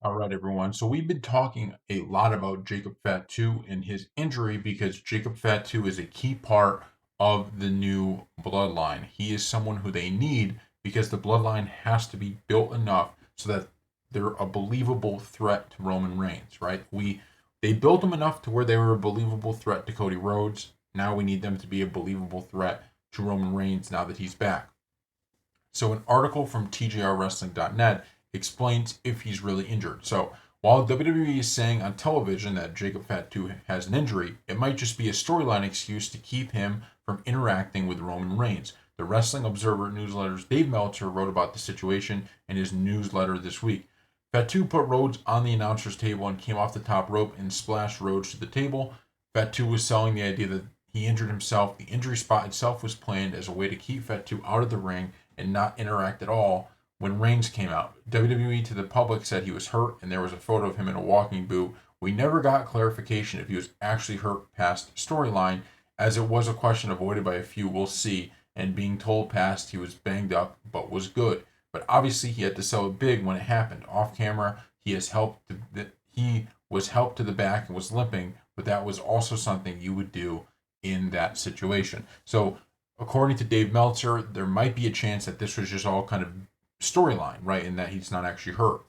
All right, everyone. So we've been talking a lot about Jacob Fatu and his injury because Jacob Fatu is a key part of the new bloodline. He is someone who they need because the bloodline has to be built enough so that they're a believable threat to Roman Reigns, right? They built them enough to where they were a believable threat to Cody Rhodes. Now we need them to be a believable threat to Roman Reigns now that he's back. So an article from TJRWrestling.net explains if he's really injured. So while WWE is saying on television that Jacob Fatu has an injury, it might just be a storyline excuse to keep him from interacting with Roman Reigns. The Wrestling Observer newsletter's Dave Meltzer wrote about the situation in his newsletter this week. Fatu put Rhodes on the announcer's table and came off the top rope and splashed Rhodes to the table. Fatu was selling the idea that he injured himself. The injury spot itself was planned as a way to keep Fatu out of the ring and not interact at all when Reigns came out. WWE to the public said he was hurt, and there was a photo of him in a walking boot. We never got clarification if he was actually hurt past storyline, as it was a question avoided by a few. We'll see. And being told past he was banged up but was good. But obviously he had to sell it big when it happened. Off camera, he was helped to the back and was limping, but that was also something you would do in that situation. So according to Dave Meltzer, there might be a chance that this was just all kind of storyline, right? And that he's not actually hurt.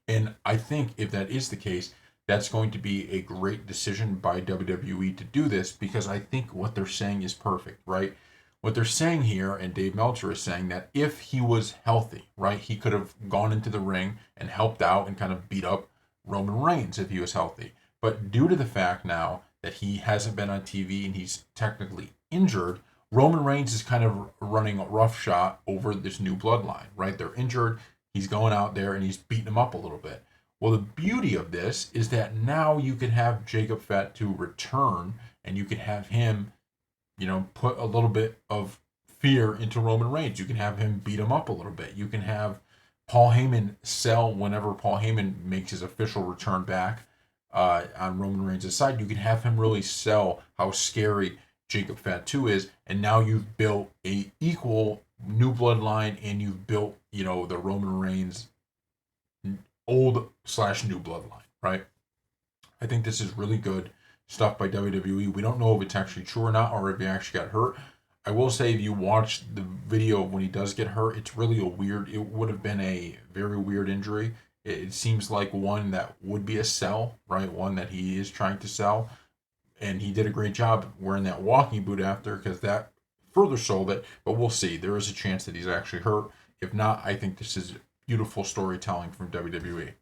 And I think if that is the case, that's going to be a great decision by WWE to do this because I think what they're saying is perfect, right? What they're saying here, and Dave Meltzer is saying that if he was healthy, right, he could have gone into the ring and helped out and kind of beat up Roman Reigns if he was healthy. But due to the fact now that he hasn't been on TV and he's technically injured, Roman Reigns is kind of running a roughshod over this new bloodline, right? They're injured. He's going out there and he's beating them up a little bit. Well, the beauty of this is that now you can have Jacob Fatu return and you can have him, put a little bit of fear into Roman Reigns. You can have him beat him up a little bit. You can have Paul Heyman sell whenever Paul Heyman makes his official return back on Roman Reigns' side. You can have him really sell how scary Jacob Fatu is, and now you've built a equal new bloodline, and you've built the Roman Reigns old slash new bloodline, right? I think this is really good stuff by WWE. We don't know if it's actually true or not, or if he actually got hurt. I will say, if you watch the video of when he does get hurt, it's really it would have been a very weird injury. It seems like one that would be a sell, right? One that he is trying to sell. And he did a great job wearing that walking boot after because that further sold it. But we'll see. There is a chance that he's actually hurt. If not, I think this is beautiful storytelling from WWE.